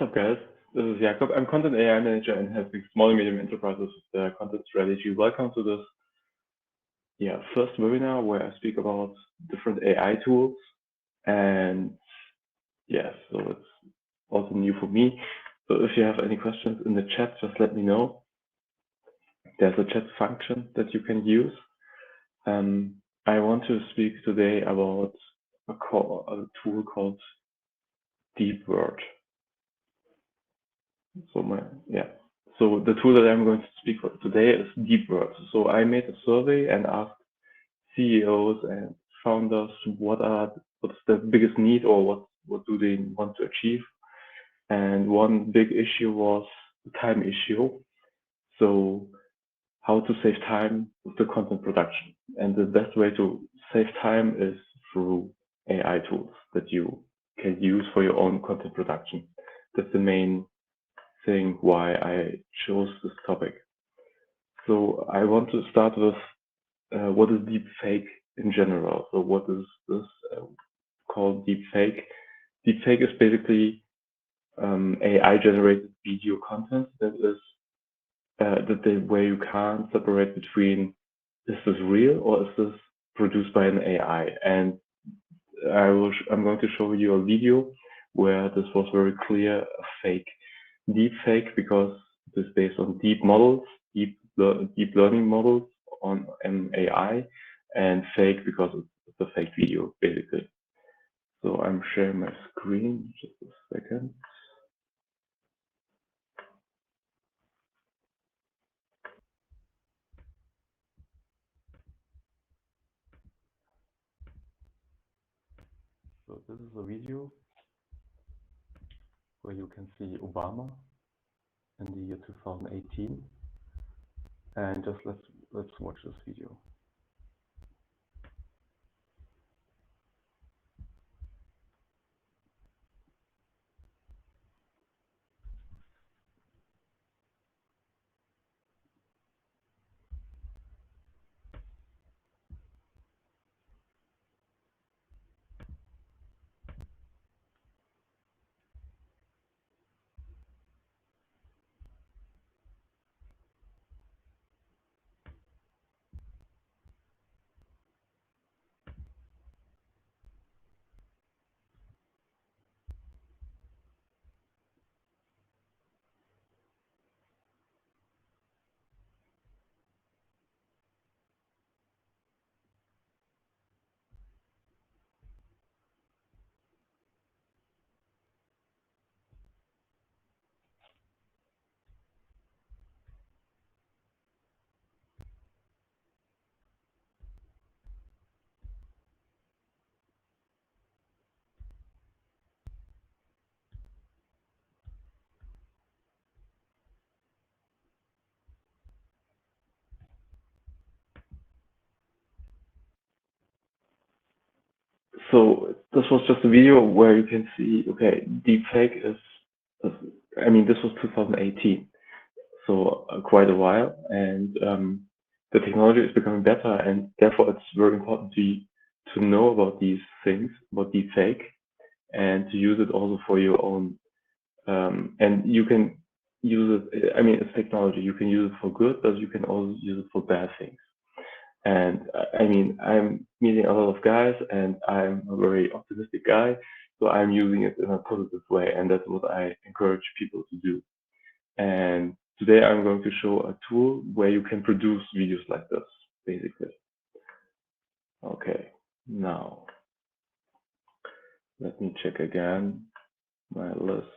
up, guys? This is Yakup. I'm content AI manager and helping small and medium enterprises with their content strategy. Welcome to this, first webinar where I speak about different AI tools. And so it's also new for me. So if you have any questions in the chat, just let me know. There's a chat function that you can use. I want to speak today about a tool called DeepWord. So the tool that I'm going to speak for today is DeepWord. So I made a survey and asked CEOs and founders what's the biggest need or what do they want to achieve. And one big issue was the time issue. So how to save time with the content production. And the best way to save time is through AI tools that you can use for your own content production. That's the main thing why I chose this topic. So I want to start with what is deepfake in general. So what is this called deepfake? Deepfake is basically AI-generated video content that is where you can't separate between is this real or is this produced by an AI. And I'm going to show you a video where this was very clear a fake. Deepfake because it is based on deep models, deep learning models on AI, and fake because it's a fake video, basically. So I'm sharing my screen, just a second. So this is a video where you can see Obama in the year 2018. And just let's watch this video. So this was just a video where you can see, okay, deepfake this was 2018, so quite a while, and the technology is becoming better, and therefore it's very important to know about these things, about deepfake, and to use it also for your own. And you can use it. It's technology. You can use it for good, but you can also use it for bad things. And I'm meeting a lot of guys, and I'm a very optimistic guy, so I'm using it in a positive way, and that's what I encourage people to do. And today I'm going to show a tool where you can produce videos like this, basically. Okay, now let me check again my list.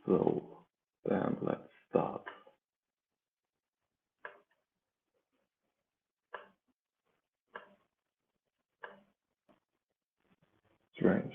So, and let's start. Strange.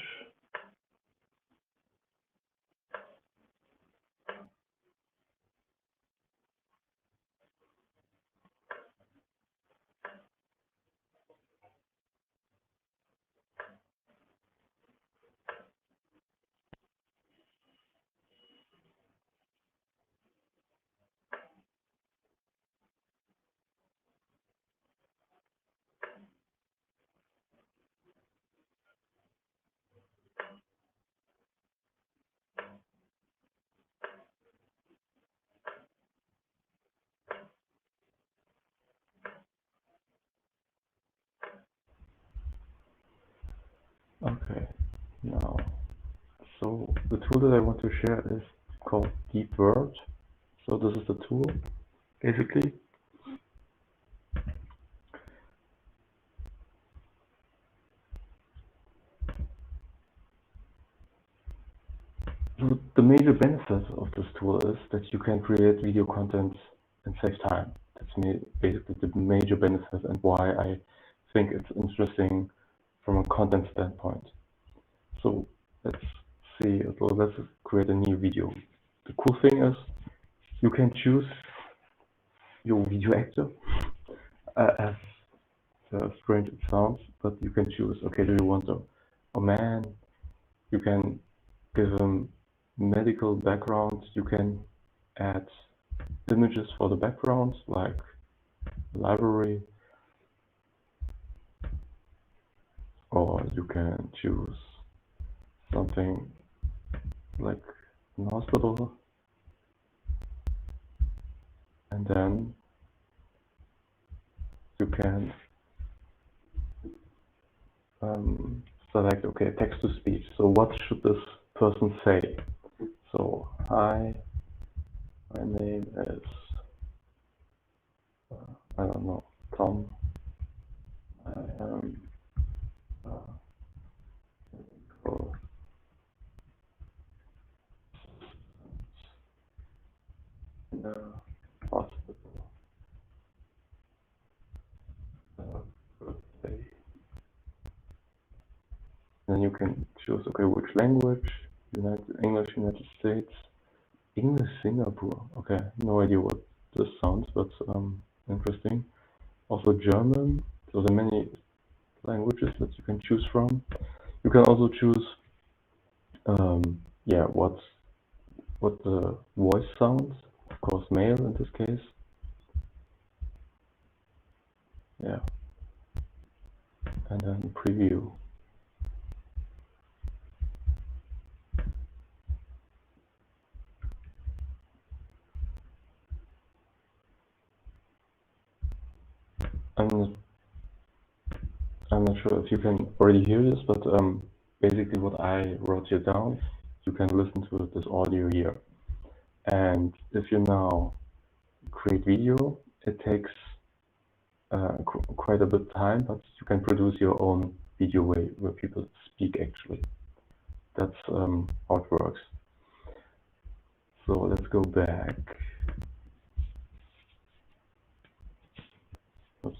tool that I want to share is called Deep Word. So this is the tool, basically. So the major benefit of this tool is that you can create video content and save time. That's basically the major benefit and why I think it's interesting from a content standpoint. So let's see, let's create a new video. The cool thing is you can choose your video actor, as strange it sounds, but you can choose, okay, do you want a man? You can give him medical background, you can add images for the backgrounds, like library, or you can choose something like an hospital, and then you can select, okay, text to speech. So what should this person say? So, hi, my name is, I don't know, Tom. I am medical in a hospital. Good day. Then you can choose, okay, which language, English, United States, English, Singapore. Okay, no idea what this sounds, but interesting. Also German, so there are many languages that you can choose from. You can also choose, yeah, what the voice sounds, of course, male in this case. Yeah, and then preview. I'm not sure if you can already hear this, but basically what I wrote here down, you can listen to this audio here. And if you now create video, it takes quite a bit of time, but you can produce your own video where people speak actually. That's how it works. So let's go back. Oops.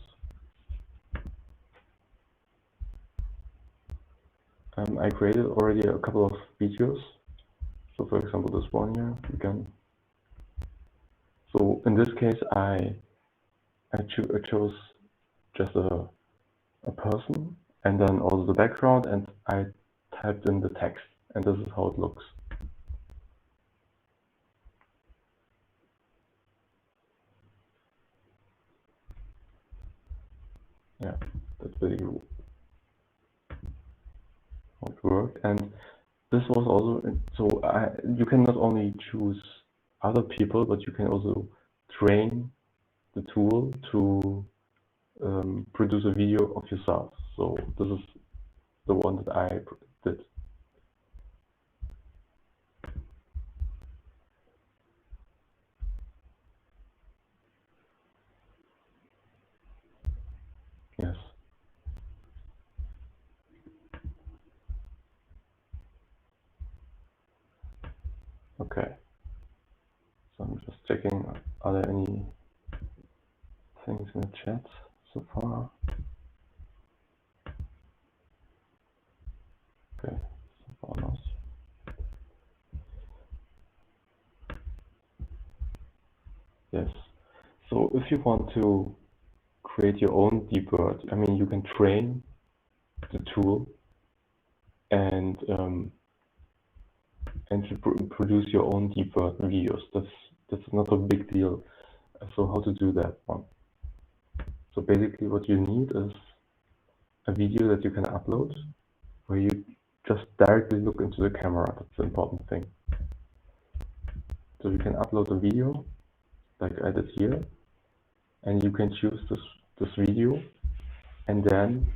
I created already a couple of videos. So for example, this one here, you can. So in this case, I chose just a person and then also the background, and I typed in the text, and this is how it looks. Yeah, that's really how it worked. And this was also, so you can not only choose other people, but you can also train the tool to produce a video of yourself. So this is the one that I did. Yes. Okay. So I'm just checking, are there any things in the chat so far? Okay, so far not. Yes. So if you want to create your own deep word, I mean, you can train the tool and to produce your own deep word videos. That's not a big deal. So how to do that one? So basically, what you need is a video that you can upload, where you just directly look into the camera. That's the important thing. So you can upload a video, like I did here, and you can choose this video, and then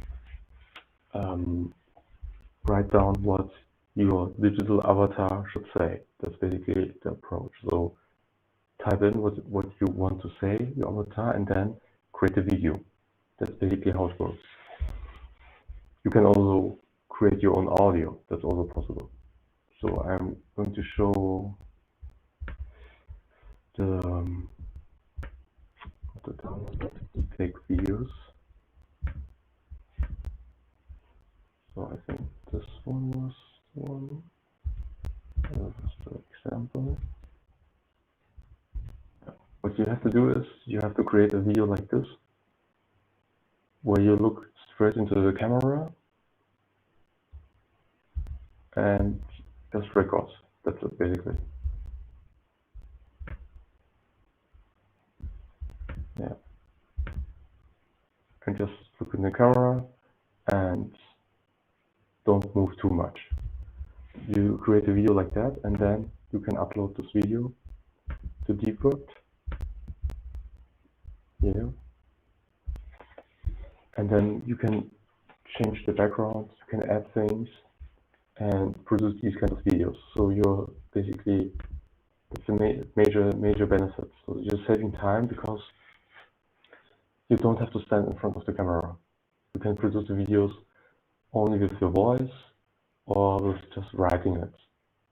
write down what your digital avatar should say. That's basically the approach. So type in what you want to say, your avatar, and then create a video. That's basically how it works. You can also create your own audio. That's also possible. So I'm going to show the take videos. So I think this one was one. That was the example. What you have to do is you have to create a video like this, where you look straight into the camera and just record. That's it basically. Yeah. And just look in the camera and don't move too much. You create a video like that, and then you can upload this video to DeepWord. Yeah. And then you can change the background, you can add things and produce these kind of videos. So you're basically, it's a major benefit. So you're saving time because you don't have to stand in front of the camera. You can produce the videos only with your voice or with just writing it.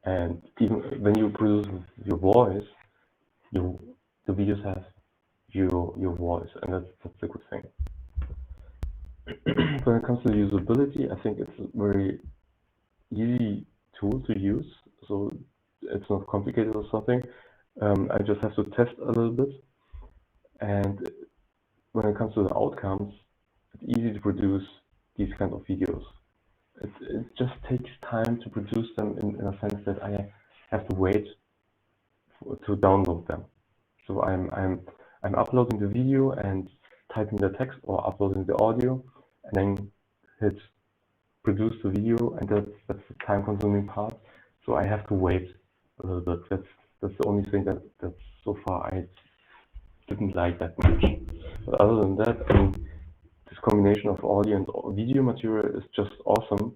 And even when you produce with your voice, the videos have your voice, and that's a good thing. When it comes to usability, I think it's a very easy tool to use. So it's not complicated or something. I just have to test a little bit. And when it comes to the outcomes, it's easy to produce these kind of videos. It just takes time to produce them in a sense that I have to wait to download them. So I'm uploading the video and typing the text or uploading the audio, and then hit produce the video, and that's the time-consuming part. So I have to wait a little bit. That's the only thing that so far I didn't like that much. But other than that, I mean, this combination of audio and video material is just awesome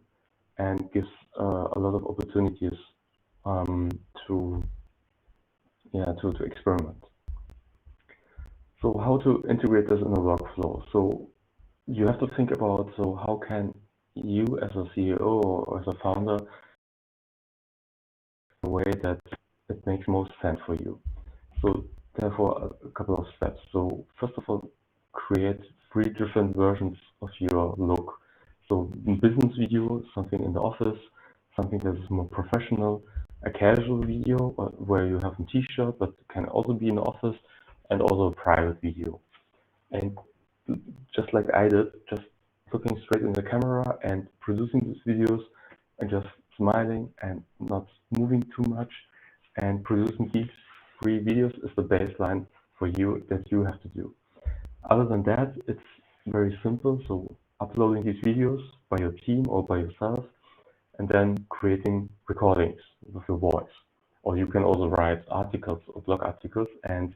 and gives a lot of opportunities to experiment. So how to integrate this in a workflow? So you have to think about, so how can you as a CEO or as a founder, a way that it makes most sense for you. So therefore a couple of steps. So first of all, create 3 different versions of your look. So in business video, something in the office, something that is more professional, a casual video where you have a t-shirt, but can also be in the office, and also a private video. And just like I did, just looking straight in the camera and producing these videos and just smiling and not moving too much, and producing these 3 videos is the baseline for you that you have to do. Other than that, it's very simple. So uploading these videos by your team or by yourself, and then creating recordings with your voice. Or you can also write articles or blog articles and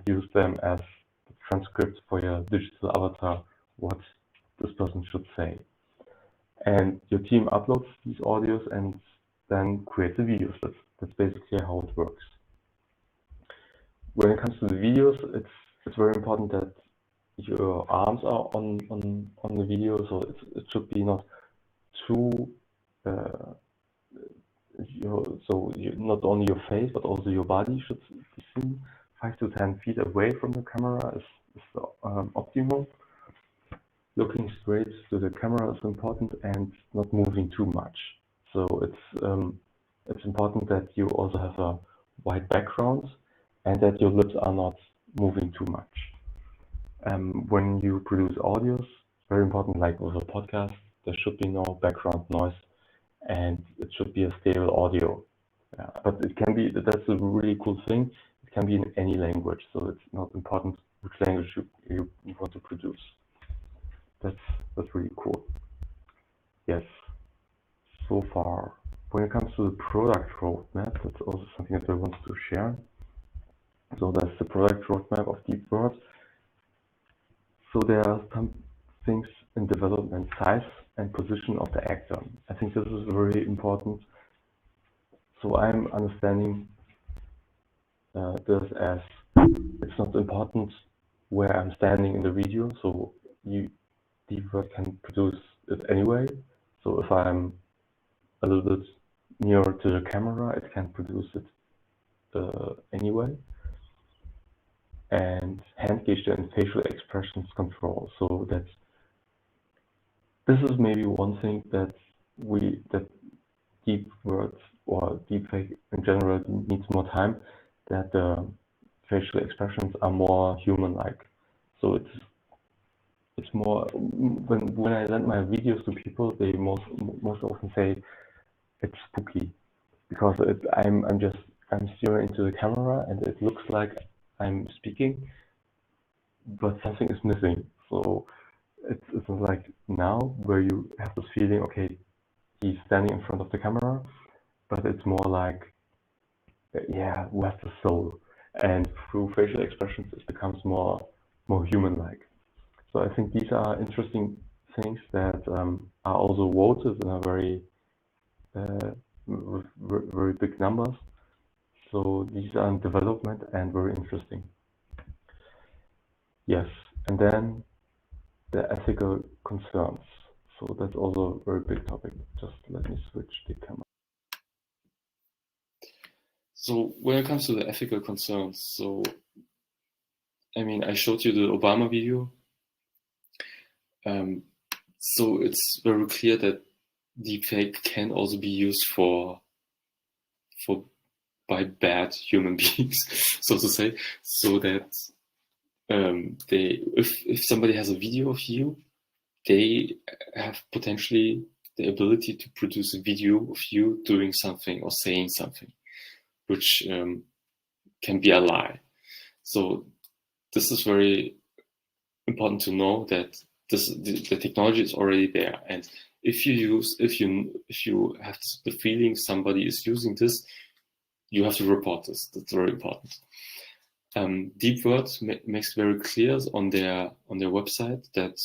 use them as transcripts for your digital avatar, what this person should say. And your team uploads these audios and then creates the videos. That's basically how it works. When it comes to the videos, it's very important that your arms are on the video, so it should be not too not only your face but also your body should be seen. 5 to 10 feet away from the camera is optimal. Looking straight to the camera is important and not moving too much. So it's important that you also have a white background and that your lips are not moving too much. When you produce audios, very important, like with a podcast, there should be no background noise and it should be a stable audio. But it can be, that's a really cool thing, it can be in any language, so it's not important which language you want to produce. That's really cool. Yes, so far. When it comes to the product roadmap, that's also something that I wanted to share. So that's the product roadmap of DeepWord. So there are some things in development: size and position of the actor. I think this is very important. So I'm understanding this as it's not important where I'm standing in the video, so deep work can produce it anyway. So if I'm a little bit nearer to the camera, it can produce it anyway. And hand gesture and facial expressions control. So that this is maybe one thing that deep words or deepfake in general needs more time, that the facial expressions are more human-like. So it's more when I send my videos to people, they most often say it's spooky because I'm staring into the camera and it looks like I'm speaking, but something is missing. So it's like now where you have this feeling, okay, he's standing in front of the camera, but it's more like, yeah, where's the soul? And through facial expressions, it becomes more human-like. So I think these are interesting things that are also voted in a very very big numbers. So these are in development and very interesting. Yes, and then the ethical concerns. So that's also a very big topic. Just let me switch the camera. So when it comes to the ethical concerns, so I mean, I showed you the Obama video. So it's very clear that deepfake can also be used by bad human beings, so to say. So that if somebody has a video of you, they have potentially the ability to produce a video of you doing something or saying something, which can be a lie. So this is very important to know that the technology is already there, and if you have the feeling somebody is using this, you have to report this. That's very important. DeepWord makes very clear on their website that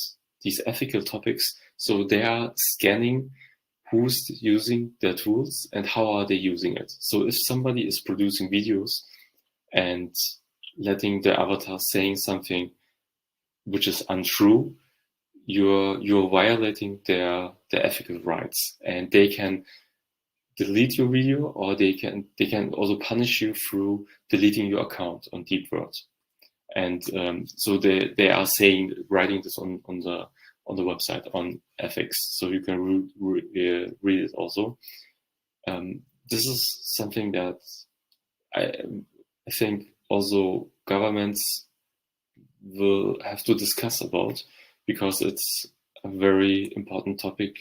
these ethical topics, so they are scanning who's using their tools and how are they using it. So if somebody is producing videos and letting the avatar saying something which is untrue, you're violating their ethical rights, and they can delete your video, or they can also punish you through deleting your account on DeepWord. And so they are writing this on the website on ethics, so you can read it also. This is something that I think also governments will have to discuss about, because it's a very important topic,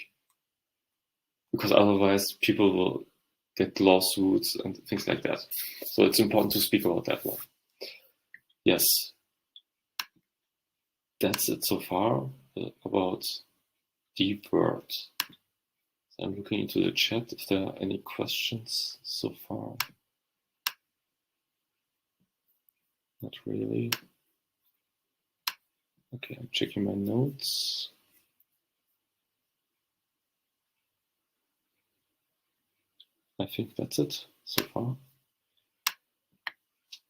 because otherwise people will get lawsuits and things like that. So it's important to speak about that one. Yes, that's it so far about DeepWord. So I'm looking into the chat if there are any questions so far. Not really. Okay, I'm checking my notes. I think that's it so far.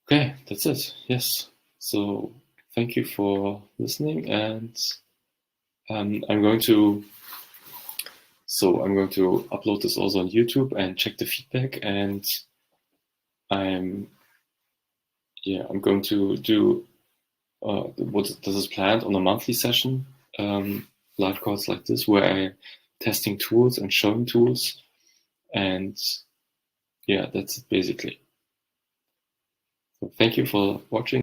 Okay, that's it. Yes. So thank you for listening, and I'm going to upload this also on YouTube and check the feedback, and I'm going to do what this is planned on a monthly session, live calls like this, where I'm testing tools and showing tools, and yeah, that's it basically. So thank you for watching.